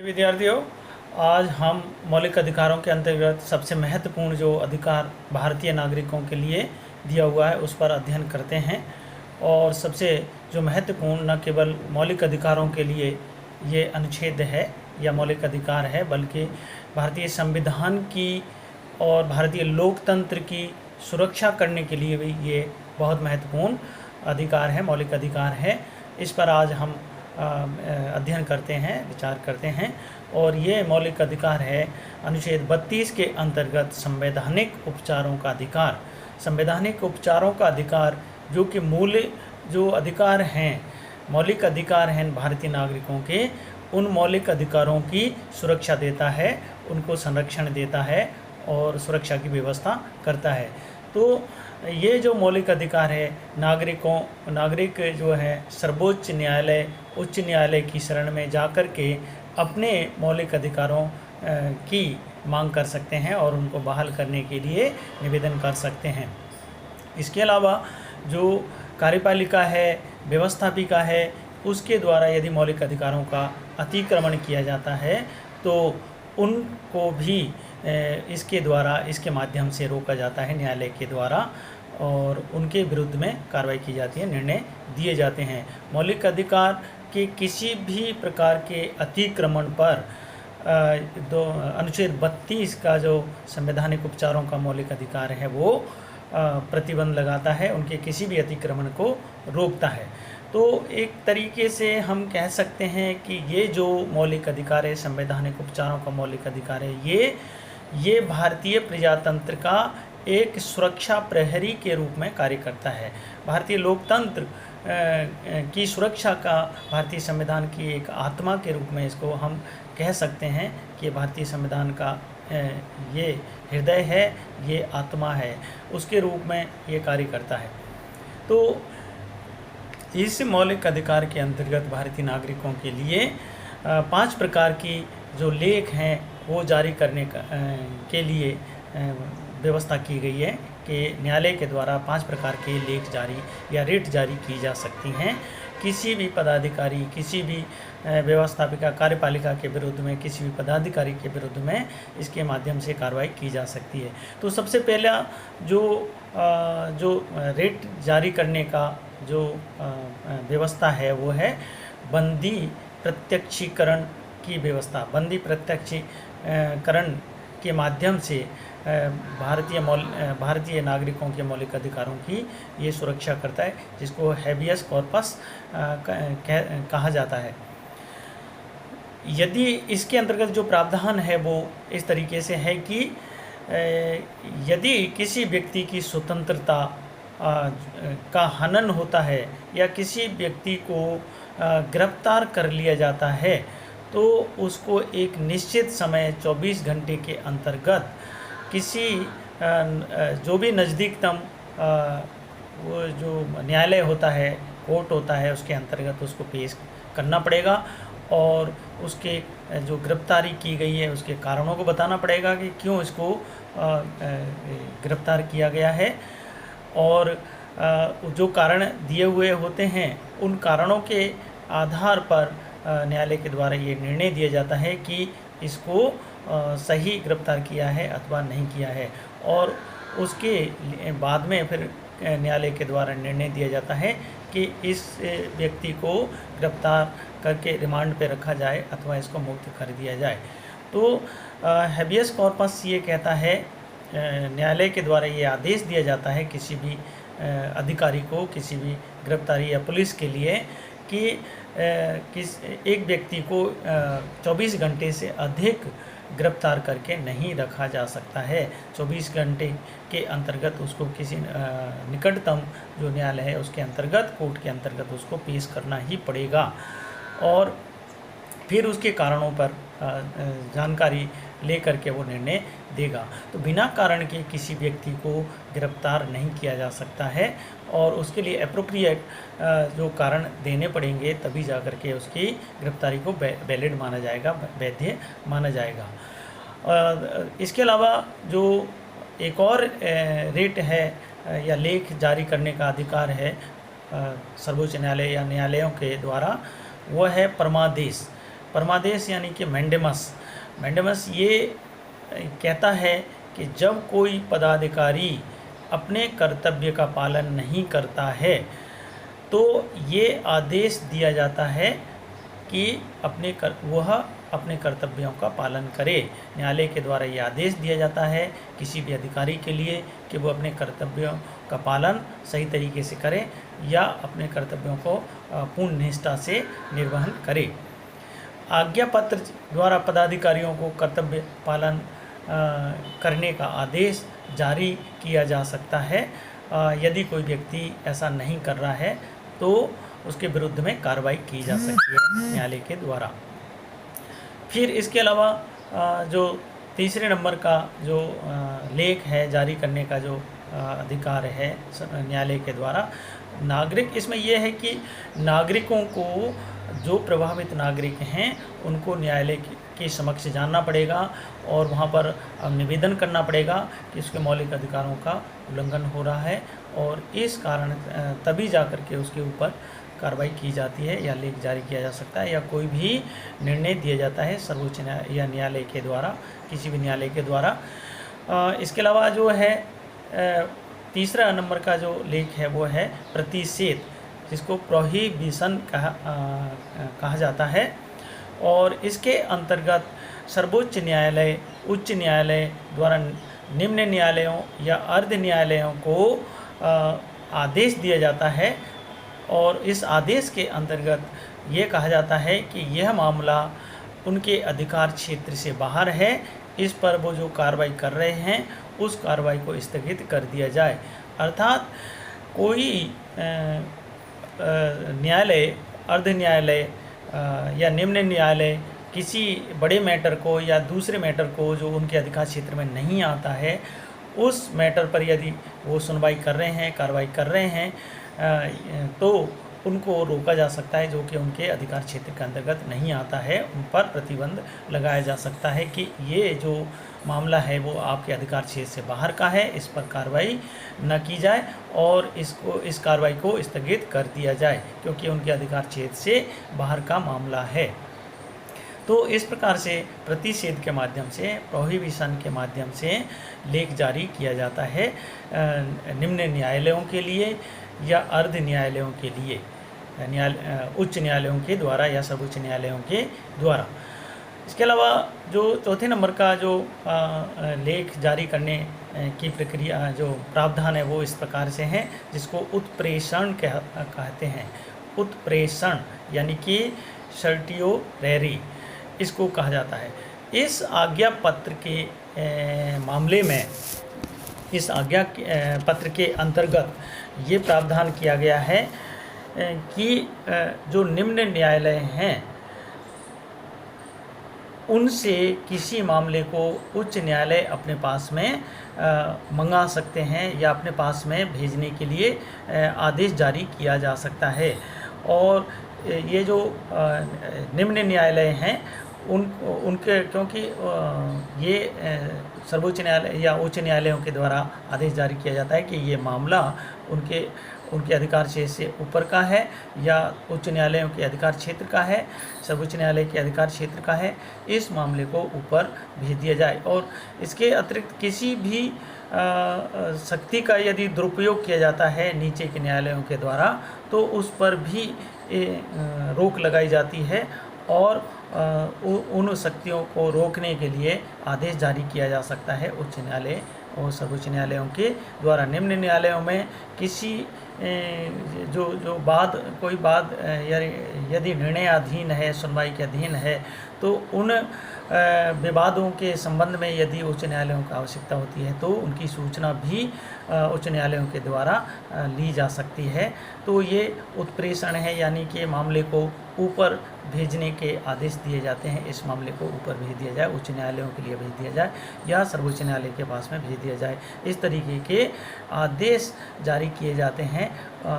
विद्यार्थियों, आज हम मौलिक अधिकारों के अंतर्गत सबसे महत्वपूर्ण जो अधिकार भारतीय नागरिकों के लिए दिया हुआ है उस पर अध्ययन करते हैं। और सबसे जो महत्वपूर्ण न केवल मौलिक अधिकारों के लिए ये अनुच्छेद है या मौलिक अधिकार है, बल्कि भारतीय संविधान की और भारतीय लोकतंत्र की सुरक्षा करने के लिए भी ये बहुत महत्वपूर्ण अधिकार है, मौलिक अधिकार है। इस पर आज हम अध्ययन करते हैं, विचार करते हैं। और ये मौलिक अधिकार है अनुच्छेद 32 के अंतर्गत संवैधानिक उपचारों का अधिकार। संवैधानिक उपचारों का अधिकार जो कि मूल जो अधिकार हैं, मौलिक अधिकार हैं भारतीय नागरिकों के, उन मौलिक अधिकारों की सुरक्षा देता है, उनको संरक्षण देता है और सुरक्षा की व्यवस्था करता है। तो ये जो मौलिक अधिकार है, नागरिक जो है सर्वोच्च न्यायालय, उच्च न्यायालय की शरण में जाकर के अपने मौलिक अधिकारों की मांग कर सकते हैं और उनको बहाल करने के लिए निवेदन कर सकते हैं। इसके अलावा जो कार्यपालिका है, व्यवस्थापिका है, उसके द्वारा यदि मौलिक अधिकारों का अतिक्रमण किया जाता है तो उनको भी इसके द्वारा, इसके माध्यम से रोका जाता है न्यायालय के द्वारा, और उनके विरुद्ध में कार्रवाई की जाती है, निर्णय दिए जाते हैं। मौलिक अधिकार के किसी भी प्रकार के अतिक्रमण पर अनुच्छेद 32 का जो संवैधानिक उपचारों का मौलिक अधिकार है वो प्रतिबंध लगाता है, उनके किसी भी अतिक्रमण को रोकता है। तो एक तरीके से हम कह सकते हैं कि ये जो मौलिक अधिकार है, संवैधानिक उपचारों का मौलिक अधिकार है, ये भारतीय प्रजातंत्र का एक सुरक्षा प्रहरी के रूप में कार्य करता है। भारतीय लोकतंत्र की सुरक्षा का भारतीय संविधान की एक आत्मा के रूप में इसको हम कह सकते हैं कि भारतीय संविधान का ये हृदय है, ये आत्मा है, उसके रूप में ये कार्य करता है। तो इस मौलिक अधिकार के अंतर्गत भारतीय नागरिकों के लिए 5 प्रकार की जो लेख हैं वो जारी करने के लिए व्यवस्था की गई है कि न्यायालय के द्वारा 5 प्रकार के लेख जारी या रिट जारी की जा सकती हैं। किसी भी पदाधिकारी, किसी भी व्यवस्थापिका, कार्यपालिका के विरुद्ध में, किसी भी पदाधिकारी के विरुद्ध में इसके माध्यम से कार्रवाई की जा सकती है। तो सबसे पहला जो रिट जारी करने का जो व्यवस्था है वो है बंदी प्रत्यक्षीकरण की व्यवस्था। बंदी प्रत्यक्षीकरण के माध्यम से भारतीय नागरिकों के मौलिक अधिकारों की ये सुरक्षा करता है, जिसको हैबियस कॉर्पस कहा जाता है। यदि इसके अंतर्गत जो प्रावधान है वो इस तरीके से है कि यदि किसी व्यक्ति की स्वतंत्रता का हनन होता है या किसी व्यक्ति को गिरफ्तार कर लिया जाता है तो उसको एक निश्चित समय 24 घंटे के अंतर्गत किसी जो भी नज़दीकतम वो जो न्यायालय होता है, कोर्ट होता है, उसके अंतर्गत उसको पेश करना पड़ेगा और उसके जो गिरफ्तारी की गई है उसके कारणों को बताना पड़ेगा कि क्यों इसको गिरफ्तार किया गया है। और जो कारण दिए हुए होते हैं उन कारणों के आधार पर न्यायालय के द्वारा ये निर्णय दिया जाता है कि इसको सही गिरफ्तार किया है अथवा नहीं किया है, और उसके बाद में फिर न्यायालय के द्वारा निर्णय दिया जाता है कि इस व्यक्ति को गिरफ्तार करके रिमांड पे रखा जाए अथवा इसको मुक्त कर दिया जाए। तो हैबियस कॉर्पस ये कहता है, न्यायालय के द्वारा ये आदेश दिया जाता है किसी भी अधिकारी को, किसी भी गिरफ्तारी या पुलिस के लिए कि एक व्यक्ति को 24 घंटे से अधिक गिरफ्तार करके नहीं रखा जा सकता है। 24 घंटे के अंतर्गत उसको किसी निकटतम जो न्यायालय है उसके अंतर्गत, कोर्ट के अंतर्गत उसको पेश करना ही पड़ेगा और फिर उसके कारणों पर जानकारी लेकर के वो निर्णय देगा। तो बिना कारण के किसी व्यक्ति को गिरफ्तार नहीं किया जा सकता है और उसके लिए एप्रोप्रिएट जो कारण देने पड़ेंगे, तभी जा कर के उसकी गिरफ्तारी को वैलिड माना जाएगा, वैध माना जाएगा। इसके अलावा जो एक और रिट है या लेख जारी करने का अधिकार है सर्वोच्च न्यायालय या न्यायालयों के द्वारा, वो है परमादेश। परमादेश यानी कि मैंडेमस ये कहता है कि जब कोई पदाधिकारी अपने कर्तव्य का पालन नहीं करता है तो ये आदेश दिया जाता है कि वह अपने कर्तव्यों का पालन करे। न्यायालय के द्वारा ये आदेश दिया जाता है किसी भी अधिकारी के लिए कि वो अपने कर्तव्यों का पालन सही तरीके से करे या अपने कर्तव्यों को पूर्ण निष्ठा से निर्वहन करे। आज्ञा पत्र द्वारा पदाधिकारियों को कर्तव्य पालन करने का आदेश जारी किया जा सकता है। यदि कोई व्यक्ति ऐसा नहीं कर रहा है तो उसके विरुद्ध में कार्रवाई की जा सकती है न्यायालय के द्वारा। फिर इसके अलावा जो तीसरे नंबर का जो लेख है जारी करने का जो अधिकार है न्यायालय के द्वारा, नागरिक इसमें यह है कि नागरिकों को, जो प्रभावित नागरिक हैं उनको न्यायालय के समक्ष जानना पड़ेगा और वहाँ पर निवेदन करना पड़ेगा कि उसके मौलिक अधिकारों का उल्लंघन हो रहा है और इस कारण तभी जा कर के उसके ऊपर कार्रवाई की जाती है या लेख जारी किया जा सकता है या कोई भी निर्णय दिया जाता है सर्वोच्च या न्यायालय के द्वारा, किसी भी न्यायालय के द्वारा। इसके अलावा जो है तीसरा नंबर का जो लेख है वो है प्रतिषेध, जिसको प्रोहिबिशन कहा जाता है और इसके अंतर्गत सर्वोच्च न्यायालय, उच्च न्यायालय द्वारा निम्न न्यायालयों या अर्ध न्यायालयों को आदेश दिया जाता है और इस आदेश के अंतर्गत ये कहा जाता है कि यह मामला उनके अधिकार क्षेत्र से बाहर है, इस पर वो जो कार्रवाई कर रहे हैं उस कार्रवाई को स्थगित कर दिया जाए। अर्थात कोई न्यायालय, अर्ध न्यायालय या निम्न न्यायालय किसी बड़े मैटर को या दूसरे मैटर को जो उनके अधिकार क्षेत्र में नहीं आता है उस मैटर पर यदि वो सुनवाई कर रहे हैं, कार्रवाई कर रहे हैं तो उनको रोका जा सकता है, जो कि उनके अधिकार क्षेत्र के अंतर्गत नहीं आता है। उन पर प्रतिबंध लगाया जा सकता है कि ये जो मामला है वो आपके अधिकार क्षेत्र से बाहर का है, इस पर कार्रवाई न की जाए और इस कार्रवाई को स्थगित कर दिया जाए क्योंकि उनके अधिकार क्षेत्र से बाहर का मामला है। तो इस प्रकार से प्रतिषेध के माध्यम से, प्रोहिबिशन के माध्यम से लेख जारी किया जाता है निम्न न्यायालयों के लिए या अर्ध न्यायालयों के लिए, उच्च न्यायालयों के द्वारा या सर्वोच्च न्यायालयों के द्वारा। इसके अलावा जो चौथे नंबर का जो लेख जारी करने की प्रक्रिया, जो प्रावधान है वो इस प्रकार से है, जिसको उत्प्रेषण कहते हैं। उत्प्रेषण यानी कि सर्टियोरेरी इसको कहा जाता है। इस आज्ञा पत्र के मामले में, इस आज्ञा पत्र के अंतर्गत ये प्रावधान किया गया है कि जो निम्न न्यायालय हैं उनसे किसी मामले को उच्च न्यायालय अपने पास में मंगा सकते हैं या अपने पास में भेजने के लिए आदेश जारी किया जा सकता है। और ये जो निम्न न्यायालय हैं उनके, क्योंकि ये सर्वोच्च न्यायालय या उच्च न्यायालयों के द्वारा आदेश जारी किया जाता है कि ये मामला उनके अधिकार क्षेत्र से ऊपर का है या उच्च न्यायालयों के अधिकार क्षेत्र का है, सर्वोच्च न्यायालय के अधिकार क्षेत्र का है, इस मामले को ऊपर भेज दिया जाए। और इसके अतिरिक्त किसी भी शक्ति का यदि दुरुपयोग किया जाता है नीचे के न्यायालयों के द्वारा तो उस पर भी रोक लगाई जाती है और उन शक्तियों को रोकने के लिए आदेश जारी किया जा सकता है उच्च न्यायालय और सर्वोच्च न्यायालयों के द्वारा। निम्न न्यायालयों में किसी कोई बात यदि निर्णयाधीन है, सुनवाई के अधीन है, तो उन विवादों के संबंध में यदि उच्च न्यायालयों की आवश्यकता होती है तो उनकी सूचना भी उच्च न्यायालयों के द्वारा ली जा सकती है। तो ये उत्प्रेषण है, यानी कि मामले को ऊपर भेजने के आदेश दिए जाते हैं। इस मामले को ऊपर भेज दिया जाए, उच्च न्यायालयों के लिए भेज दिया जाए या सर्वोच्च न्यायालय के पास में भेज दिया जाए। इस तरीके के आदेश जारी किए जाते हैं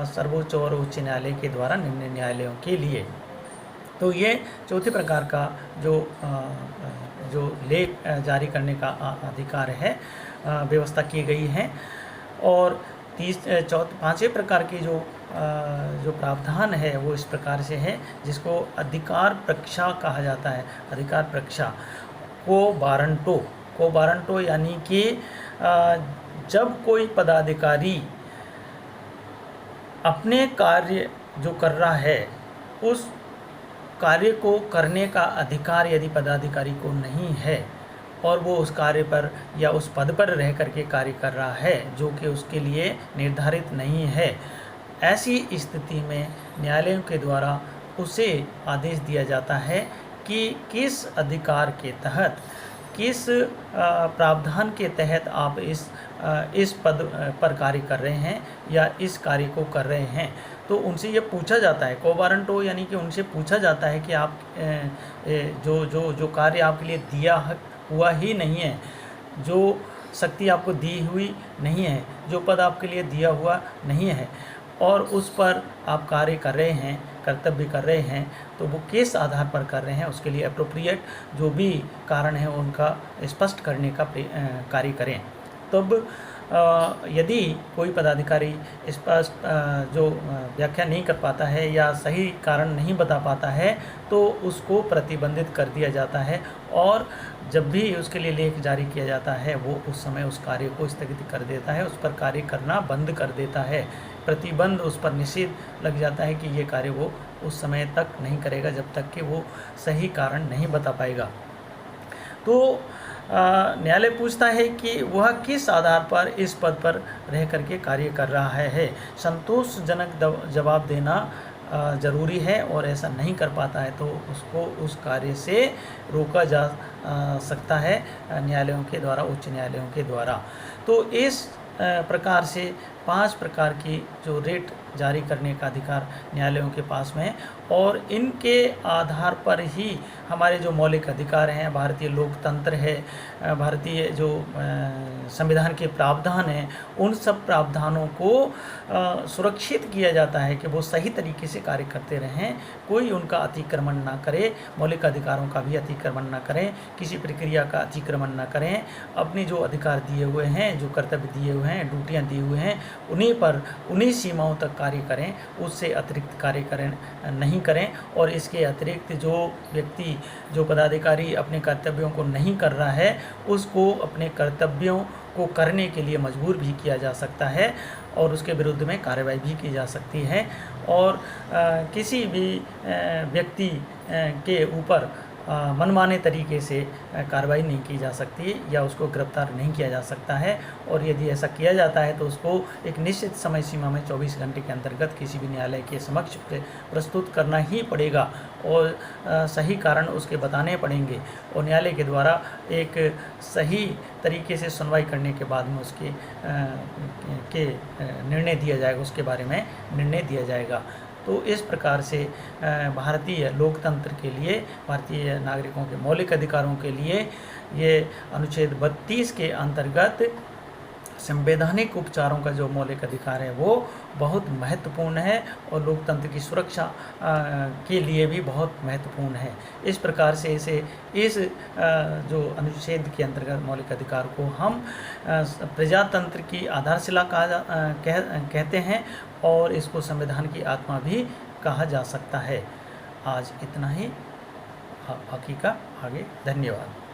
सर्वोच्च और उच्च न्यायालय के द्वारा निम्न न्यायालयों के लिए। तो ये चौथे प्रकार का जो लेख जारी करने का अधिकार है, व्यवस्था की गई है। और पांचवें प्रकार की जो जो प्रावधान है वो इस प्रकार से है, जिसको अधिकार प्रक्षा कहा जाता है। अधिकार प्रक्षा को वारंटो यानी कि जब कोई पदाधिकारी अपने कार्य जो कर रहा है उस कार्य को करने का अधिकार यदि पदाधिकारी को नहीं है और वो उस कार्य पर या उस पद पर रह करके कार्य कर रहा है जो कि उसके लिए निर्धारित नहीं है, ऐसी स्थिति में न्यायालयों के द्वारा उसे आदेश दिया जाता है कि किस अधिकार के तहत, किस प्रावधान के तहत आप इस पद पर कार्य कर रहे हैं या इस कार्य को कर रहे हैं। तो उनसे ये पूछा जाता है, को वारंटो यानी कि उनसे पूछा जाता है कि आप जो कार्य आपके लिए दिया हुआ ही नहीं है, जो शक्ति आपको दी हुई नहीं है, जो पद आपके लिए दिया हुआ नहीं है और उस पर आप कार्य कर रहे हैं, कर्तव्य कर रहे हैं, तो वो किस आधार पर कर रहे हैं, उसके लिए अप्रोप्रिएट जो भी कारण है उनका स्पष्ट करने का कार्य करें। तब यदि कोई पदाधिकारी स्पष्ट जो व्याख्या नहीं कर पाता है या सही कारण नहीं बता पाता है तो उसको प्रतिबंधित कर दिया जाता है और जब भी उसके लिए लेख जारी किया जाता है वो उस समय उस कार्य को स्थगित कर देता है, उस पर कार्य करना बंद कर देता है। प्रतिबंध उस पर निषेध लग जाता है कि ये कार्य वो उस समय तक नहीं करेगा जब तक कि वो सही कारण नहीं बता पाएगा। तो न्यायालय पूछता है कि वह किस आधार पर इस पद पर रह करके कार्य कर रहा है। संतोषजनक जवाब देना ज़रूरी है और ऐसा नहीं कर पाता है तो उसको उस कार्य से रोका जा सकता है न्यायालयों के द्वारा, उच्च न्यायालयों के द्वारा। तो इस प्रकार से 5 प्रकार की जो रेट जारी करने का अधिकार न्यायालयों के पास में है और इनके आधार पर ही हमारे जो मौलिक अधिकार हैं, भारतीय लोकतंत्र है, भारतीय जो संविधान के प्रावधान हैं, उन सब प्रावधानों को सुरक्षित किया जाता है कि वो सही तरीके से कार्य करते रहें, कोई उनका अतिक्रमण ना करे, मौलिक अधिकारों का भी अतिक्रमण ना करें, किसी प्रक्रिया का अतिक्रमण ना करें, अपने जो अधिकार दिए हुए हैं, जो कर्तव्य दिए हुए हैं, ड्यूटियाँ दी हुई हैं, उन्हीं पर उन्हीं सीमाओं तक कार्य करें, उससे अतिरिक्त कार्य नहीं करें। और इसके अतिरिक्त जो व्यक्ति, जो पदाधिकारी अपने कर्तव्यों को नहीं कर रहा है उसको अपने कर्तव्यों को करने के लिए मजबूर भी किया जा सकता है और उसके विरुद्ध में कार्रवाई भी की जा सकती है और किसी भी व्यक्ति के ऊपर मनमाने तरीके से कार्रवाई नहीं की जा सकती या उसको गिरफ्तार नहीं किया जा सकता है। और यदि ऐसा किया जाता है तो उसको एक निश्चित समय सीमा में 24 घंटे के अंतर्गत किसी भी न्यायालय के समक्ष प्रस्तुत करना ही पड़ेगा और सही कारण उसके बताने पड़ेंगे और न्यायालय के द्वारा एक सही तरीके से सुनवाई करने के बाद में उसके निर्णय दिया जाएगा, उसके बारे में निर्णय दिया जाएगा। तो इस प्रकार से भारतीय लोकतंत्र के लिए, भारतीय नागरिकों के मौलिक अधिकारों के लिए ये अनुच्छेद 32 के अंतर्गत संवैधानिक उपचारों का जो मौलिक अधिकार है वो बहुत महत्वपूर्ण है और लोकतंत्र की सुरक्षा के लिए भी बहुत महत्वपूर्ण है। इस प्रकार से इस जो अनुच्छेद के अंतर्गत मौलिक अधिकार को हम प्रजातंत्र की आधारशिला कहते हैं और इसको संविधान की आत्मा भी कहा जा सकता है। आज इतना ही, बाकी का आगे। धन्यवाद।